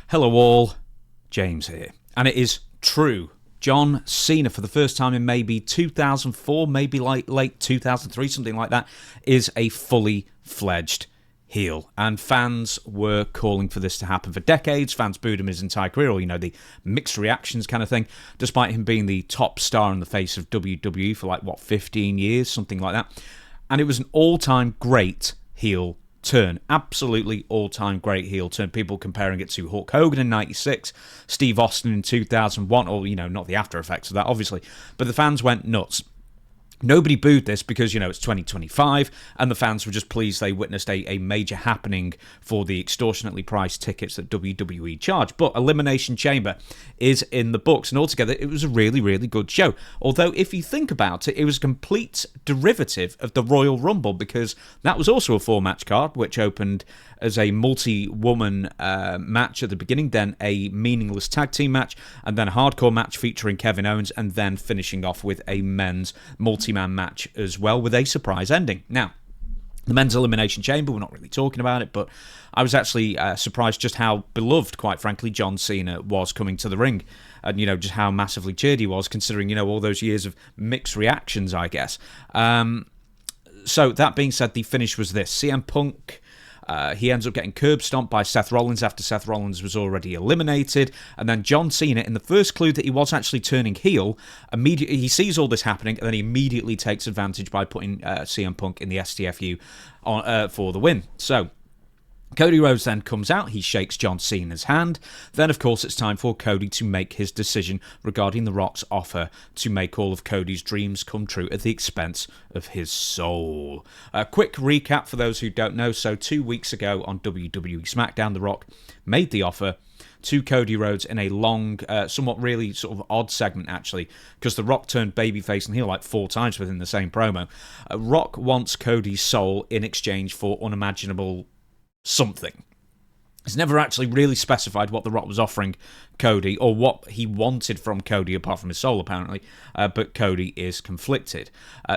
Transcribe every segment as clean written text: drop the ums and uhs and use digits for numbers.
Hello all, James here. And it is true. John Cena, for the first time in maybe 2004, maybe like late 2003, something like that, is a fully fledged heel. And fans were calling for this to happen for decades. Fans booed him his entire career, or, the mixed reactions kind of thing, despite him being the top star in the face of WWE for 15 years, something like that. And it was an all-time great heel turn. Absolutely all-time great heel turn. People comparing it to Hulk Hogan in 96, Steve Austin in 2001, or, not the after effects of that, obviously. But the fans went nuts. Nobody booed this because, it's 2025, and the fans were just pleased they witnessed a major happening for the extortionately priced tickets that WWE charge. But Elimination Chamber is in the books, and altogether it was a really, really good show. Although, if you think about it, it was a complete derivative of the Royal Rumble, because that was also a 4-match card, which opened as a multi-woman match at the beginning, then a meaningless tag team match, and then a hardcore match featuring Kevin Owens, and then finishing off with a men's multi-man match as well, with a surprise ending. Now, the men's Elimination Chamber, we're not really talking about it, but I was actually surprised just how beloved, quite frankly, John Cena was coming to the ring, and, just how massively cheered he was, considering, all those years of mixed reactions, I guess. So, that being said, the finish was this. CM Punk... he ends up getting curb stomped by Seth Rollins after Seth Rollins was already eliminated. And then John Cena, in the first clue that he was actually turning heel, immediately he sees all this happening, and then he immediately takes advantage by putting CM Punk in the STFU on, for the win. So, Cody Rhodes then comes out, he shakes John Cena's hand. Then, of course, it's time for Cody to make his decision regarding The Rock's offer to make all of Cody's dreams come true at the expense of his soul. A quick recap for those who don't know. So 2 weeks ago on WWE SmackDown, The Rock made the offer to Cody Rhodes in a long, somewhat really sort of odd segment, actually, because The Rock turned babyface and heel 4 times within the same promo. Rock wants Cody's soul in exchange for unimaginable something. It's never actually really specified what The Rock was offering Cody, or what he wanted from Cody apart from his soul, apparently, but Cody is conflicted.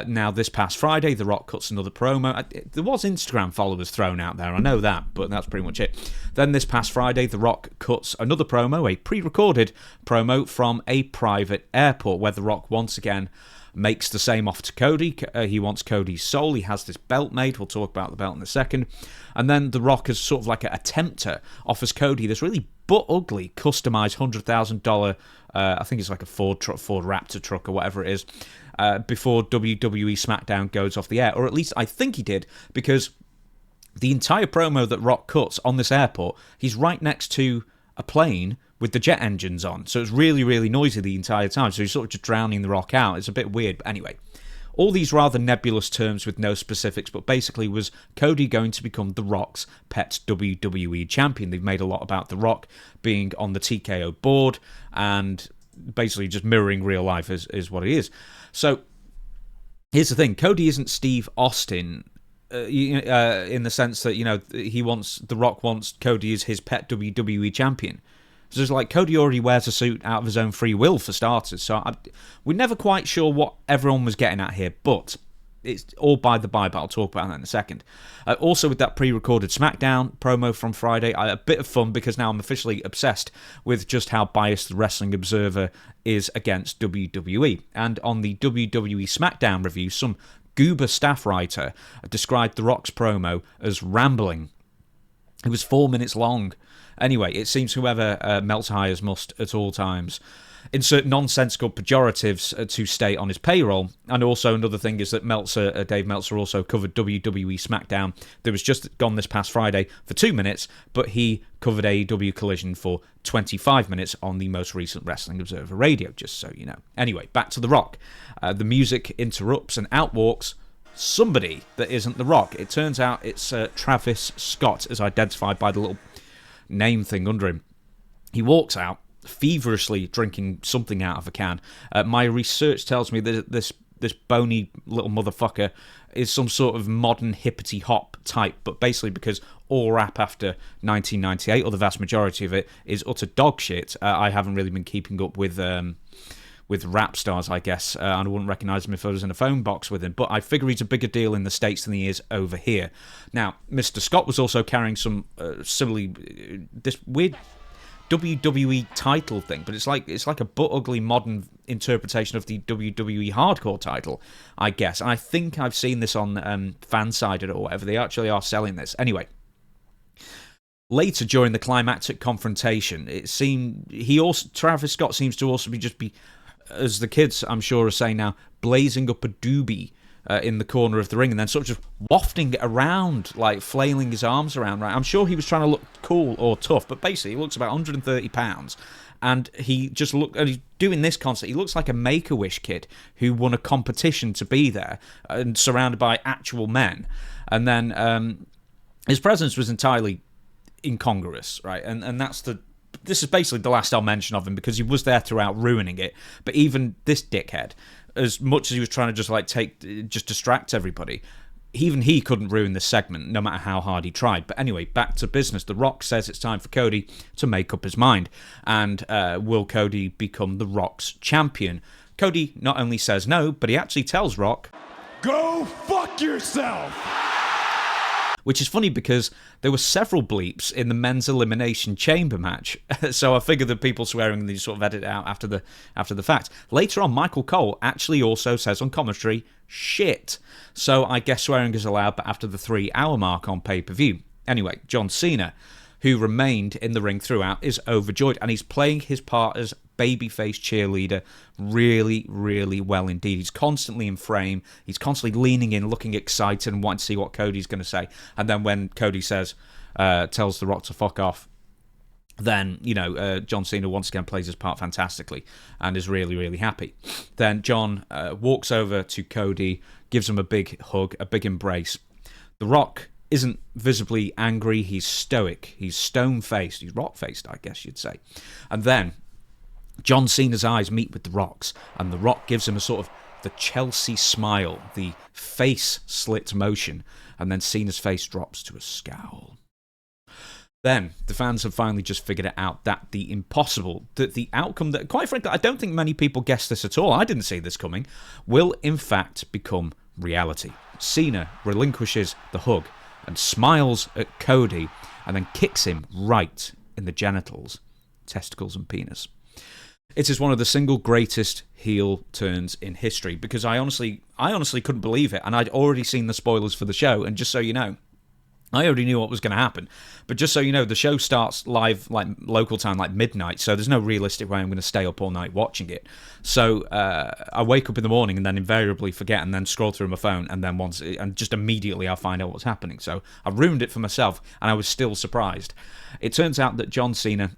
Now, this past Friday, The Rock cuts another promo. There was Instagram followers thrown out there, I know that, but that's pretty much it. Then this past Friday, The Rock cuts another promo, a pre-recorded promo from a private airport, where The Rock once again makes the same offer to Cody. He wants Cody's soul. He has this belt made. We'll talk about the belt in a second. And then The Rock, as sort of like a tempter, offers Cody this really butt-ugly, customized $100,000, I think it's like a Ford Raptor truck or whatever it is, before WWE SmackDown goes off the air. Or at least I think he did, because the entire promo that Rock cuts on this airport, he's right next to a plane with the jet engines on. So it's really, really noisy the entire time. So he's sort of just drowning The Rock out. It's a bit weird. But anyway, all these rather nebulous terms with no specifics, but basically was Cody going to become The Rock's pet WWE champion. They've made a lot about The Rock being on the TKO board and basically just mirroring real life is what it is. So here's the thing. Cody isn't Steve Austin in the sense that, The Rock wants Cody as his pet WWE champion. So it's like Cody already wears a suit out of his own free will, for starters. So we're never quite sure what everyone was getting at here, but it's all by the by, but I'll talk about that in a second. Also, with that pre-recorded SmackDown promo from Friday, a bit of fun, because now I'm officially obsessed with just how biased the Wrestling Observer is against WWE. And on the WWE SmackDown review, some goober staff writer described The Rock's promo as rambling. It was 4 minutes long. Anyway, it seems whoever Meltzer hires must, at all times, insert nonsensical pejoratives to stay on his payroll. And also another thing is that Dave Meltzer also covered WWE SmackDown that was just gone this past Friday for 2 minutes, but he covered AEW Collision for 25 minutes on the most recent Wrestling Observer Radio, just so you know. Anyway, back to The Rock. The music interrupts and out walks somebody that isn't The Rock. It turns out it's Travis Scott, as identified by the little name thing under him. He walks out, feverishly drinking something out of a can. My research tells me that this bony little motherfucker is some sort of modern hippity hop type, but basically because all rap after 1998, or the vast majority of it, is utter dog shit. I haven't really been keeping up with rap stars, I guess, and I wouldn't recognise him if I was in a phone box with him, but I figure he's a bigger deal in the States than he is over here. Now, Mr. Scott was also carrying some similarly, this weird WWE title thing, but it's like a butt ugly modern interpretation of the WWE hardcore title, I guess. And I think I've seen this on Fansided or whatever. They actually are selling this. Anyway, later during the climactic confrontation, it seemed Travis Scott seems to also be, as the kids I'm sure are saying now, blazing up a doobie in the corner of the ring, and then sort of just wafting it around, like flailing his arms around. Right, I'm sure he was trying to look cool or tough, but basically he looks about 130 pounds, and he's doing this concert. He looks like a Make-A-Wish kid who won a competition to be there and surrounded by actual men. And then his presence was entirely incongruous, right? And this is basically the last I'll mention of him, because he was there throughout, ruining it. But even this dickhead, as much as he was trying to just distract everybody, even he couldn't ruin this segment, no matter how hard he tried. But anyway, back to business. The Rock says it's time for Cody to make up his mind. And will Cody become The Rock's champion? Cody not only says no, but he actually tells Rock, "Go fuck yourself!" Which is funny because there were several bleeps in the men's Elimination Chamber match. So I figured that people swearing, they sort of edit it out after the fact. Later on, Michael Cole actually also says on commentary, "shit." So I guess swearing is allowed, but after the 3-hour mark on pay-per-view. Anyway, John Cena, who remained in the ring throughout, is overjoyed, and he's playing his part as babyface cheerleader really, really well indeed. He's constantly in frame. He's constantly leaning in, looking excited and wanting to see what Cody's going to say. And then when Cody tells The Rock to fuck off, then, John Cena once again plays his part fantastically and is really, really happy. Then John walks over to Cody, gives him a big hug, a big embrace. The Rock isn't visibly angry. He's stoic. He's stone-faced. He's rock-faced, I guess you'd say. And then John Cena's eyes meet with The Rock's, and The Rock gives him a sort of the Chelsea smile, the face slit motion, and then Cena's face drops to a scowl. Then the fans have finally just figured it out, that the outcome that, quite frankly, I don't think many people guessed this at all, I didn't see this coming, will in fact become reality. Cena relinquishes the hug and smiles at Cody, and then kicks him right in the genitals, testicles and penis. It is one of the single greatest heel turns in history, because I honestly couldn't believe it, and I'd already seen the spoilers for the show, and just so you know, I already knew what was going to happen. But just so you know, the show starts live, like local time, like midnight, so there's no realistic way I'm going to stay up all night watching it. So I wake up in the morning and then invariably forget, and then scroll through my phone, and then just immediately I'll find out what's happening. So I ruined it for myself, and I was still surprised. It turns out that John Cena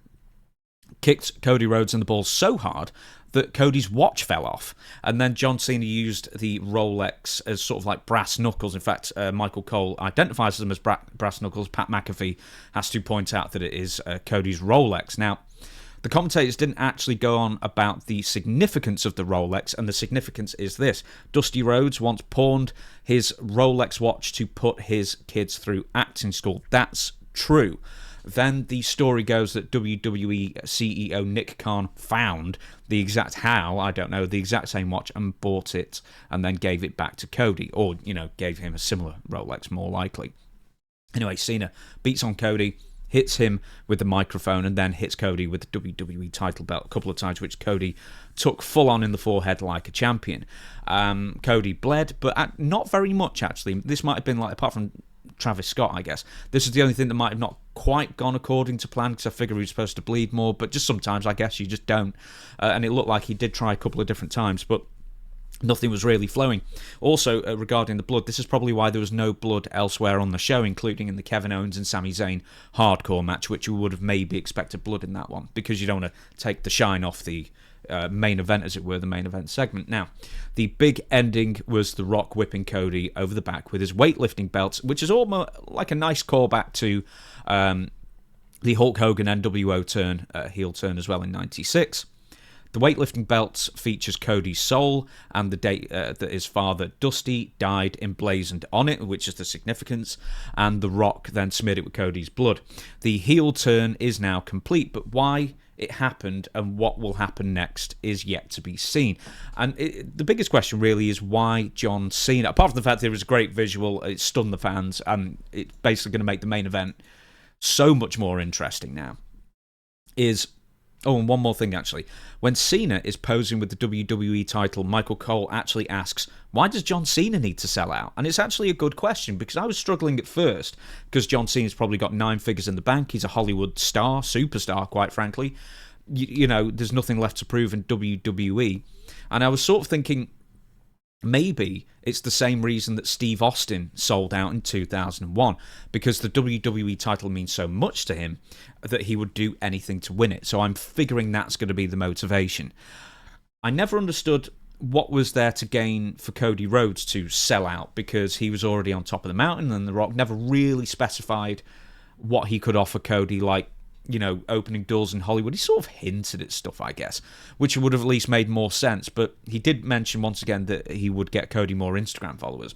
kicked Cody Rhodes in the balls so hard that Cody's watch fell off, and then John Cena used the Rolex as sort of like brass knuckles. In fact, Michael Cole identifies them as brass knuckles. Pat McAfee has to point out that it is Cody's Rolex. Now, the commentators didn't actually go on about the significance of the Rolex, and the significance is this. Dusty Rhodes once pawned his Rolex watch to put his kids through acting school. That's true. Then the story goes that WWE CEO Nick Khan found the exact same watch and bought it and then gave it back to Cody, or, gave him a similar Rolex, more likely. Anyway, Cena beats on Cody, hits him with the microphone, and then hits Cody with the WWE title belt a couple of times, which Cody took full on in the forehead like a champion. Cody bled, but not very much, actually. This might have been, apart from Travis Scott, I guess, this is the only thing that might have not quite gone according to plan, because I figure he was supposed to bleed more, but just sometimes I guess you just don't, and it looked like he did try a couple of different times, but nothing was really flowing. Also, regarding the blood, this is probably why there was no blood elsewhere on the show, including in the Kevin Owens and Sami Zayn hardcore match, which you would have maybe expected blood in that one, because you don't want to take the shine off the main event, as it were, the main event segment. Now, the big ending was The Rock whipping Cody over the back with his weightlifting belts, which is almost like a nice callback to the Hulk Hogan NWO turn, heel turn as well in '96. The weightlifting belt features Cody's soul and the date that his father, Dusty, died emblazoned on it, which is the significance, and The Rock then smeared it with Cody's blood. The heel turn is now complete, but why it happened and what will happen next is yet to be seen. And the biggest question really is why John Cena, apart from the fact that it was a great visual, it stunned the fans, and it's basically going to make the main event so much more interesting now. is... Oh, and one more thing, actually. When Cena is posing with the WWE title, Michael Cole actually asks, why does John Cena need to sell out? And it's actually a good question, because I was struggling at first, because John Cena's probably got 9 figures in the bank. He's a Hollywood star, superstar, quite frankly. You know, there's nothing left to prove in WWE. And I was sort of thinking, maybe it's the same reason that Steve Austin sold out in 2001, because the WWE title means so much to him that he would do anything to win it. So I'm figuring that's going to be the motivation. I never understood what was there to gain for Cody Rhodes to sell out, because he was already on top of the mountain, and The Rock never really specified what he could offer Cody, like, you know, opening doors in Hollywood. He sort of hinted at stuff, I guess, which would have at least made more sense. But he did mention once again that he would get Cody more Instagram followers.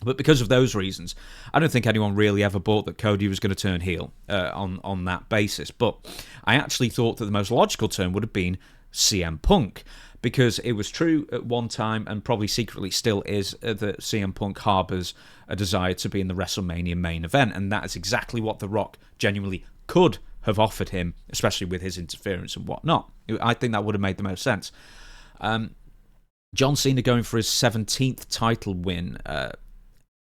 But because of those reasons, I don't think anyone really ever bought that Cody was going to turn heel on that basis. But I actually thought that the most logical turn would have been CM Punk, because it was true at one time, and probably secretly still is, that CM Punk harbours a desire to be in the WrestleMania main event, and that is exactly what The Rock genuinely could have offered him, especially with his interference and whatnot. I think that would have made the most sense. John Cena going for his 17th title win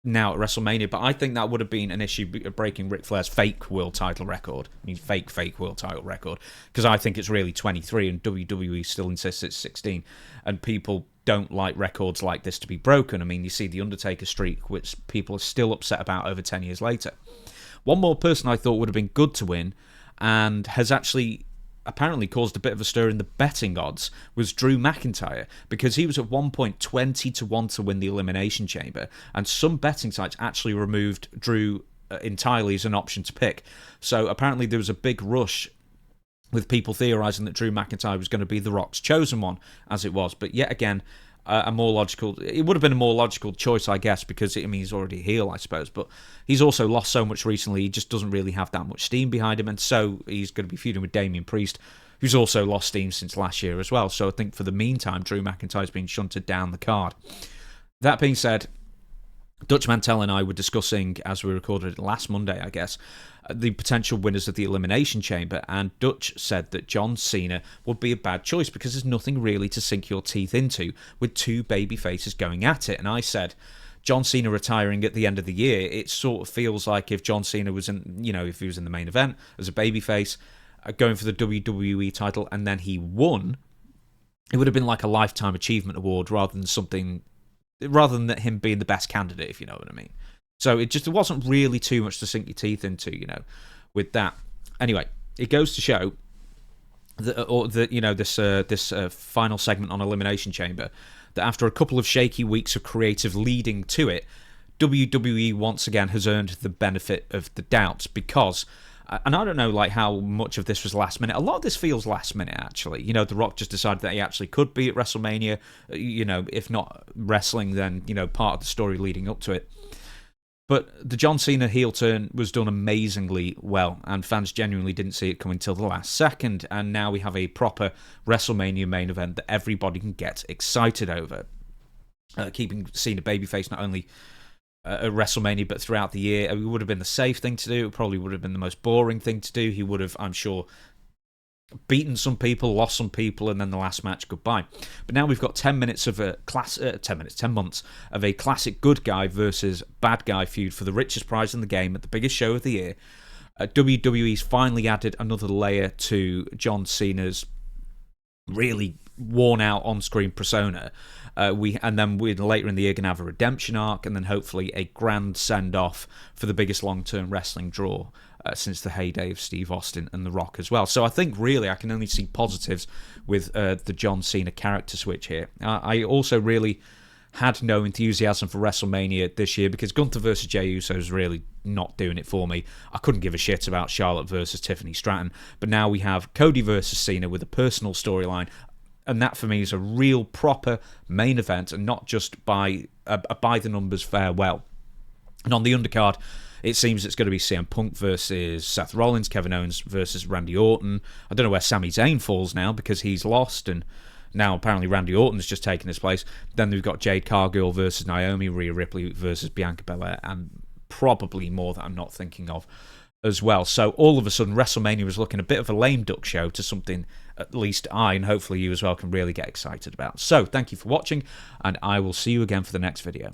now at WrestleMania, but I think that would have been an issue breaking Ric Flair's fake world title record. I mean, fake world title record, because I think it's really 23 and WWE still insists it's 16, and people don't like records like this to be broken. I mean, you see the Undertaker streak, which people are still upset about over 10 years later. One more person I thought would have been good to win, and has actually apparently caused a bit of a stir in the betting odds, was Drew McIntyre, because he was at one point 20-1 to win the Elimination Chamber, and some betting sites actually removed Drew entirely as an option to pick. So apparently there was a big rush with people theorising that Drew McIntyre was going to be The Rock's chosen one, as it was. But yet again, it would have been a more logical choice, I guess, because he's already a heel, I suppose, but he's also lost so much recently, he just doesn't really have that much steam behind him, and so he's going to be feuding with Damian Priest, who's also lost steam since last year as well. So I think for the meantime, Drew McIntyre's been shunted down the card. That being said, Dutch Mantell and I were discussing, as we recorded it last Monday, I guess, the potential winners of the Elimination Chamber, and Dutch said that John Cena would be a bad choice because there's nothing really to sink your teeth into with two baby faces going at it. And I said, John Cena retiring at the end of the year, it sort of feels like if John Cena was if he was in the main event as a babyface, going for the WWE title, and then he won, it would have been like a lifetime achievement award rather than him being the best candidate, if you know what I mean. So it wasn't really too much to sink your teeth into, with that. Anyway, it goes to show that, this final segment on Elimination Chamber, that after a couple of shaky weeks of creative leading to it, WWE once again has earned the benefit of the doubt, because, and I don't know how much of this was last minute. A lot of this feels last minute, actually. The Rock just decided that he actually could be at WrestleMania, if not wrestling, then, part of the story leading up to it. But the John Cena heel turn was done amazingly well, and fans genuinely didn't see it coming till the last second, and now we have a proper WrestleMania main event that everybody can get excited over. Keeping Cena babyface not only at WrestleMania but throughout the year, it would have been the safe thing to do. It probably would have been the most boring thing to do. He would have, I'm sure, beaten some people, lost some people, and then the last match, goodbye. But now we've got 10 months of a classic good guy versus bad guy feud for the richest prize in the game at the biggest show of the year. WWE's finally added another layer to John Cena's really worn out on-screen persona. And then we're later in the year going to have a redemption arc, and then hopefully a grand send-off for the biggest long-term wrestling draw since the heyday of Steve Austin and The Rock as well. So I think really I can only see positives with the John Cena character switch here. I also really had no enthusiasm for WrestleMania this year because Gunther versus Jey Uso is really not doing it for me. I couldn't give a shit about Charlotte versus Tiffany Stratton, but now we have Cody versus Cena with a personal storyline, and that for me is a real proper main event and not just by the numbers farewell. And on the undercard, it seems it's going to be CM Punk versus Seth Rollins, Kevin Owens versus Randy Orton. I don't know where Sami Zayn falls now because he's lost, and now apparently Randy Orton's just taken his place. Then we've got Jade Cargill versus Naomi, Rhea Ripley versus Bianca Belair, and probably more that I'm not thinking of. as well. So all of a sudden, WrestleMania was looking a bit of a lame duck show to something at least I, and hopefully you as well, can really get excited about. So thank you for watching, and I will see you again for the next video.